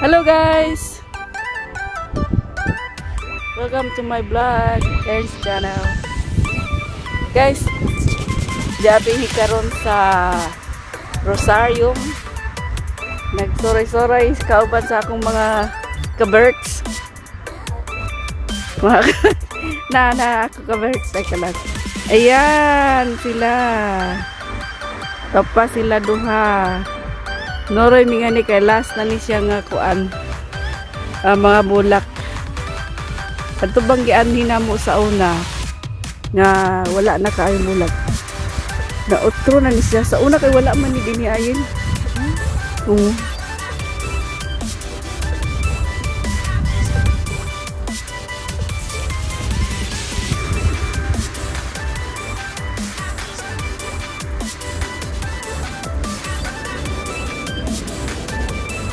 Hello guys! Welcome to my vlog, Ernst channel. Guys, diabi hikaron sa Rosarium. Nagsoray-soray kauban sa akong mga ka-berks. Na ako ka-berks. Teka lang. Ayan sila. Tapa sila duha. Noroy mi nga ni kay last na ni siya nga kuan. Mga bulak. Adto bang gianhin namo sa una nga wala na kaayo bulak. Na otro na ni siya sa una kay wala man ni diniayin.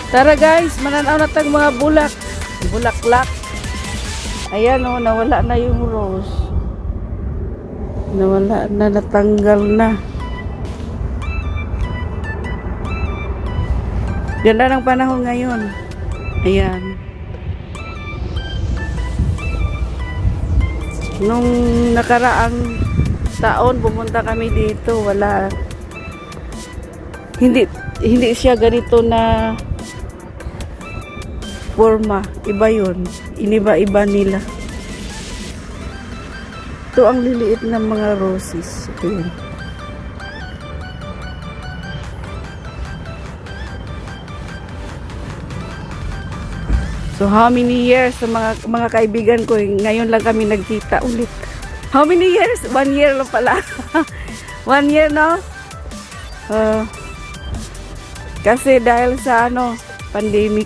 Tara guys, mananaw na tag mga bulaklak. Ayan o, nawala na yung rose. Nawala na, natanggal na. Ganda ng panahon ngayon. Ayan. Nung nakaraang taon, pumunta kami dito. Wala. Hindi siya ganito na forma, iba yun. Iniba-iba nila. Ito ang liliit ng mga roses. Ayan. So how many years sa mga kaibigan ko, ngayon lang kami nagkita ulit. How many years? 1 year lang pala. 1 year, no? Kasi dahil sa pandemic.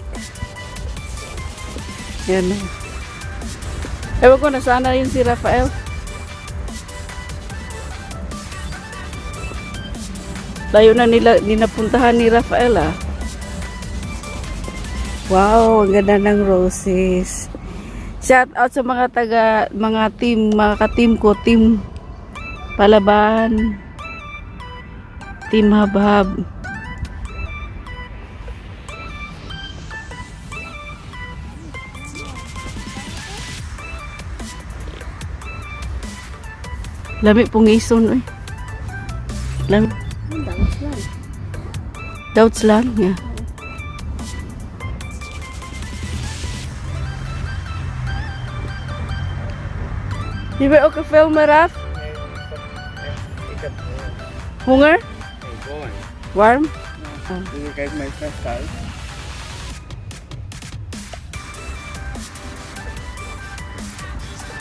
Yan. Ewan ko, nasana yun si Rafael. Layo na ninapuntahan ni Rafael, ah. Wow, ang ganda ng roses. Shout out sa mga mga ka-team ko, team Palaban, team Habhab. Lami pong ison, eh. Lami. Doubts lang, yeah. Je bent ook een filmer af? Honger? Warm? Kijk mijn vest uit.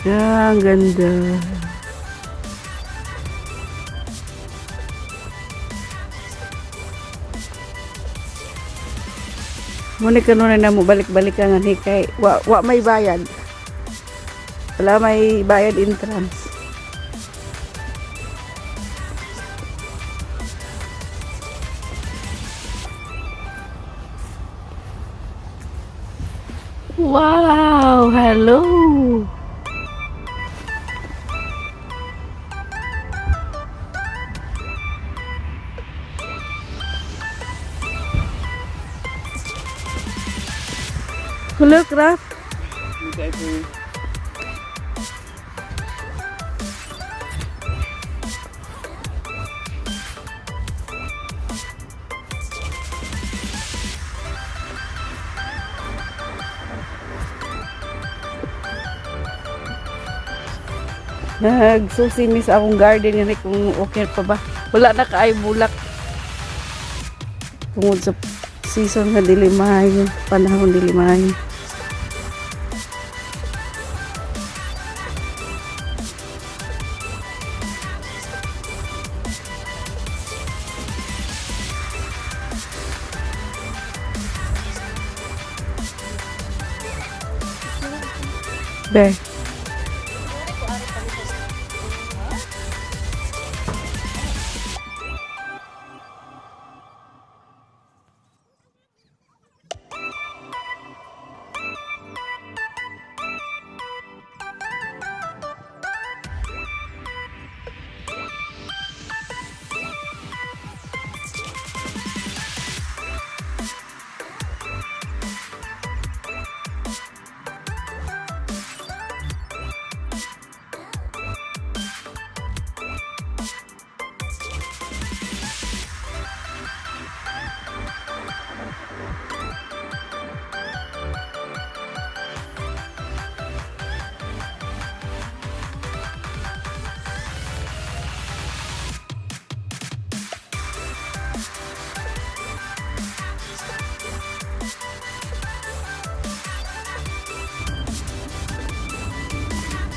Ja, ang ganda. Muna ka nun na mo balik-balik ka nga ni kay wa may bayad. Wala may bayad entrance. Wow! Hello! Look, Raf. Moet even. Nagsusimis akong garden yan kung okay pa ba. Wala na kaay bulak. Tungod sa season na dilimahay, panahon dilimahay. Berk.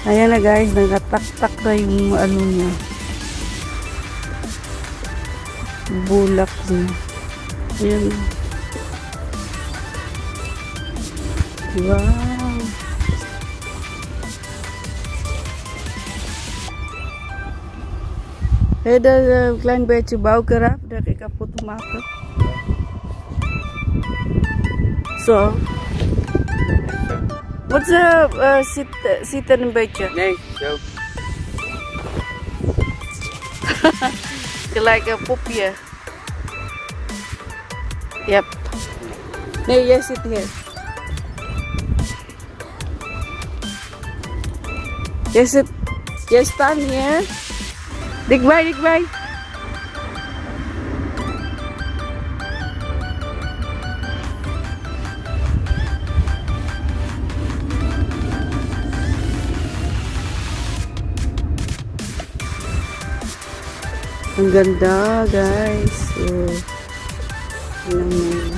Ayan na guys, nagatak-tak na yung ano niya. Bulak niya. Ayan. Wow. Hey, the klein beetje bouwkerap, dat ik kapot te maken. So, what's zitten een beetje? Nee, zo. Gelijk een popje. Yep. Nee, jij zit hier. Jij staat hier. Dikbay, dikbay. Ang ganda, guys. So, alam mo.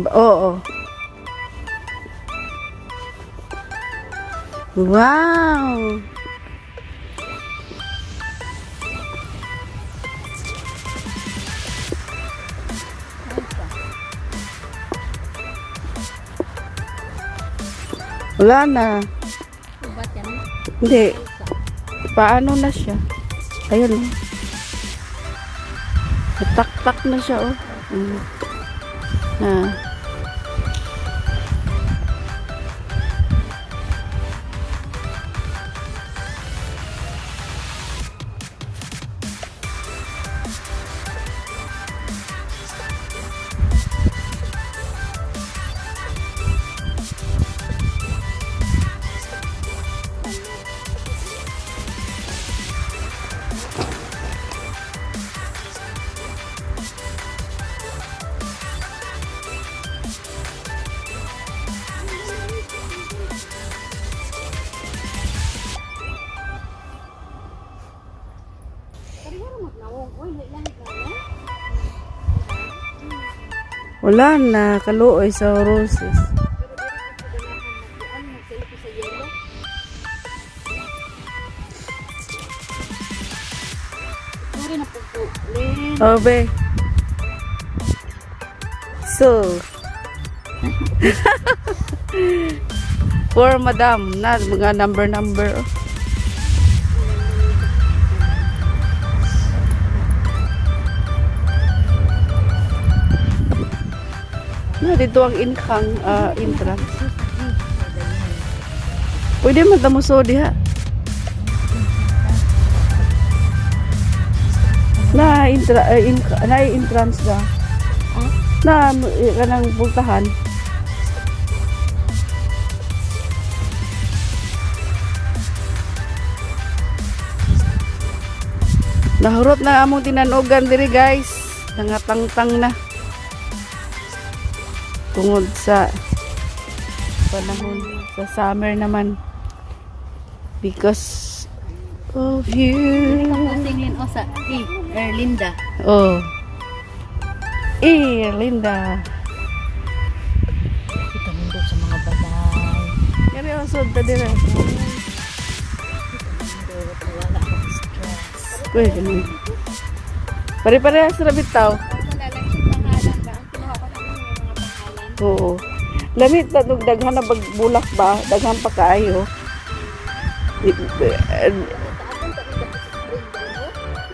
Oo. Wow! Wala na. Hindi. Paano na siya? Ayan o. Tak-tak na siya o. Wala na, kaluoy sa roses. Obe. So, for madam, na mga number. Na dito ang entrance. Pwede man tamuso diha. Na entrance da. Na kanang pultahan. Nahurot na among tinanugan diri guys. Nangatangtang na. Tungod sa panahon sa summer naman because of you. Tingin o sa Erlinda. Oh. Linda. Kita nindot sa mga balay. Kaya usod ta dira. Wala akong stress. Kuy ganun. Pare-parehas ra bitaw. Oo. Lamit na daghan na bagbulak ba? Daghan pa kaayo.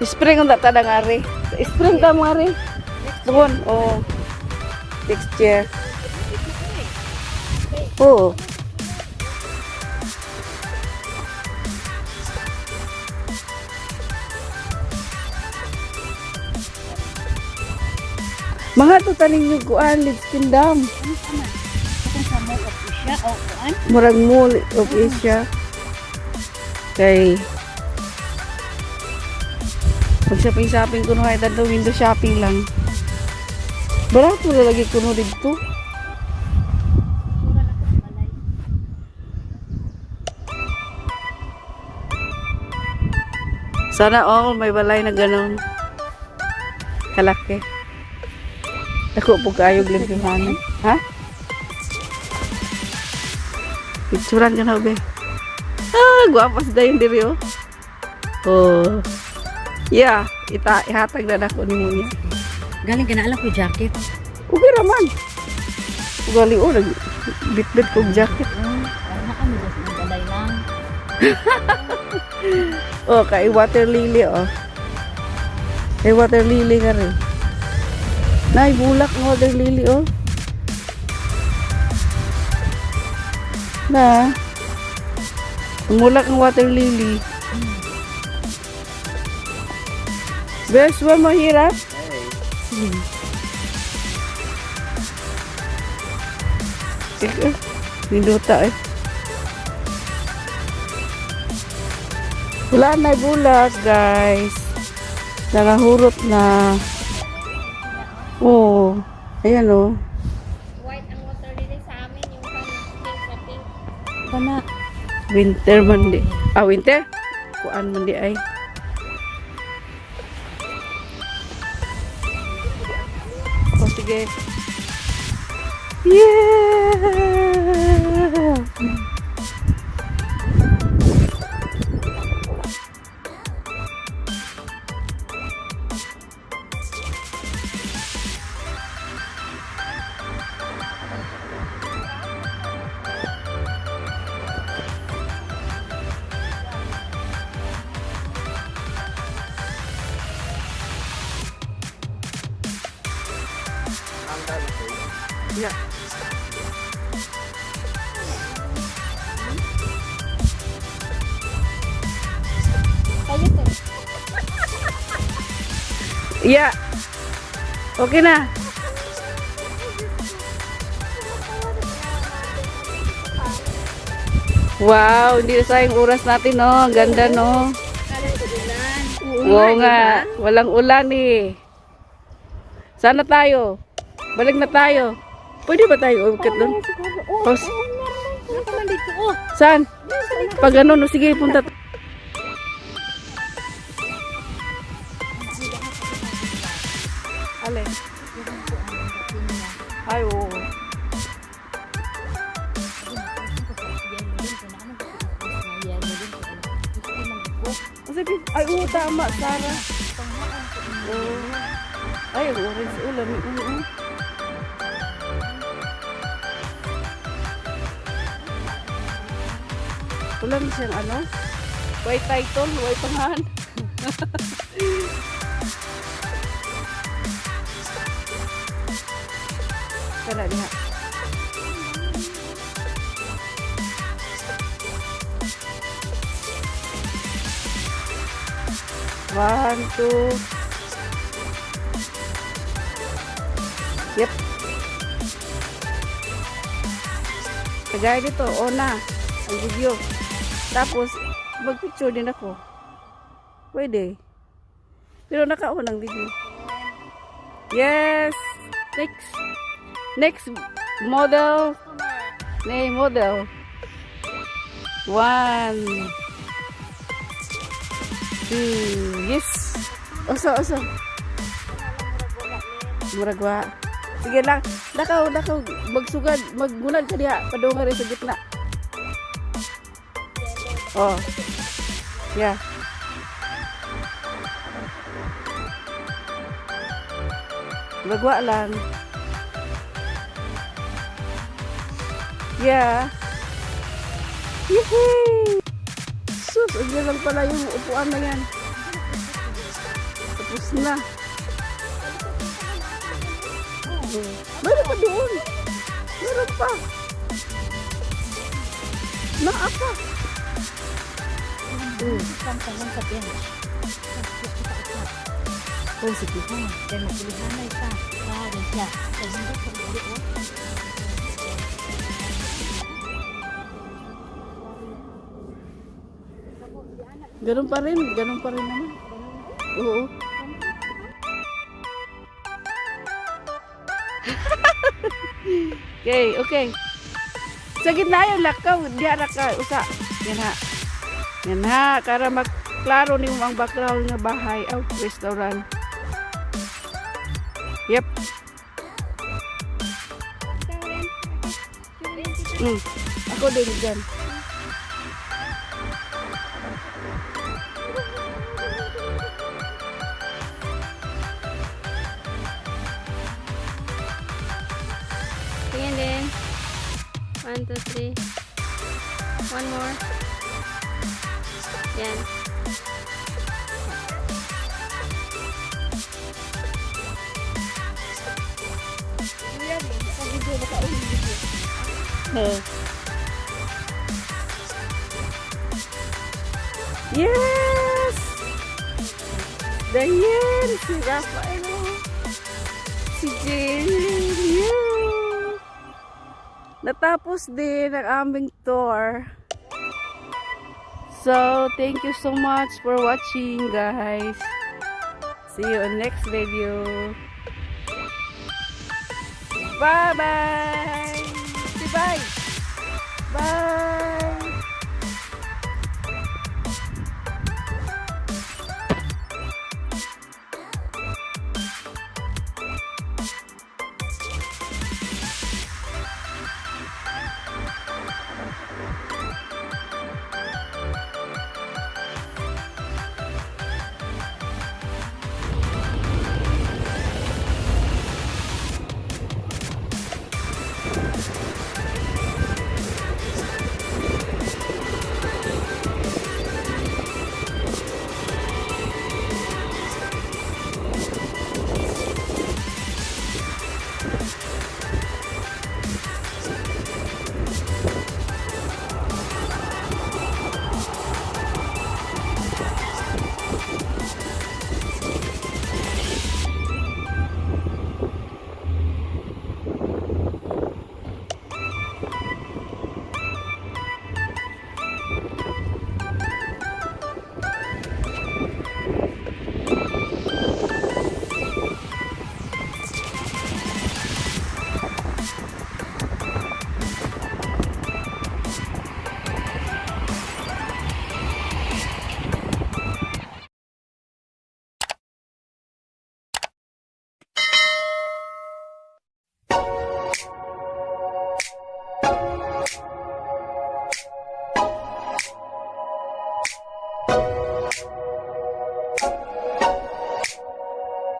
Spring ang data ng ari. Spring ka mo ari. Doon. Oo. Texture. Oo. Mga tutaning yung kuan, lids kingdom. Kung sa Mall of Asia o kuan? Murag Mall of Asia. Kay Mag-shopping-shopping kuno ay tanto window shopping lang. Barato na lagi kuno dito. Sana all may balay na ganun. Kalaki. Ako po kayo glimpimano. Ha? Picturean ka na, be. Ah, guwapas dayon diri, oh. Oh. Yeah, ihatag na ako ni mo niya. Galing ka na alam ko jacket. Okay raman. Ugali, oh, bit-bit kong jacket. Parang kami just ng balay lang. Oh, kay water lily, oh. Kay water lily ka rin. Nay, bulak ng water lily, oh. Na. Mulak ng water lily. Best one mahirap. Hey. Ninduta eh. Wala na bulak, guys. Nakahurot na. Oh, ayan oh. White ang water lily sa amin, yung pink sa pink. Pana. Winter man di. Ah, winter? Kuan man di ay. Oh, sige. Yeah! Yeah. Kayo to. Yeah. Okay na. Wow, hindi na sayang oras natin, no? Ang ganda, no? Oo nga. Walang ulan, eh. Sana tayo. Balik na tayo. Pwede ba tayo ukit doon? Pause. Saan? Pag ano, no, sige, punta. Alin? Ay, oo. Ay, oo, tama, Sarah. Oo. Ay, orange ulan. Ulan siyang ano? White title, white pangahan. Kana diha. One, two. Yep. Kagaya dito, na ang video. Tapos, mag-picture din ako. Pwede. Pero naka-on ang video. Yes! Next model. Name model. 1, 2. Yes! Oso. Muragwa. Sige lang. Dakaw. Magsugad. Maggunad ka diha. Padungan rin sa gitna. Oh. Yeah. Magwa lang. Yeah. Yehey! Sus, andyan lang pala yung upuan na yan. Tapos na. Meron pa doon. Meron pa. Naapa. Pantalon sa bench. Oh, sige ha. Kaya magpilihan na ita. Kaya siya. Kaya hindi ko ulit o. Ganun pa rin naman. Oo. Okay, okay. Sa gitna yung lakaw, diya ra ka usa. Yan ha. Yan ha, para magklaro ni ang background nga bahay o restaurant. Yep. Ako din dyan. Tingin din. 1, 2, 3. One more. Yan. Oh. Yes! Dahil si Rafael. Si Jane. Yeah! Natapos din ang aming tour. So, thank you so much for watching, guys. See you on next video. Bye-bye! Say bye! Bye!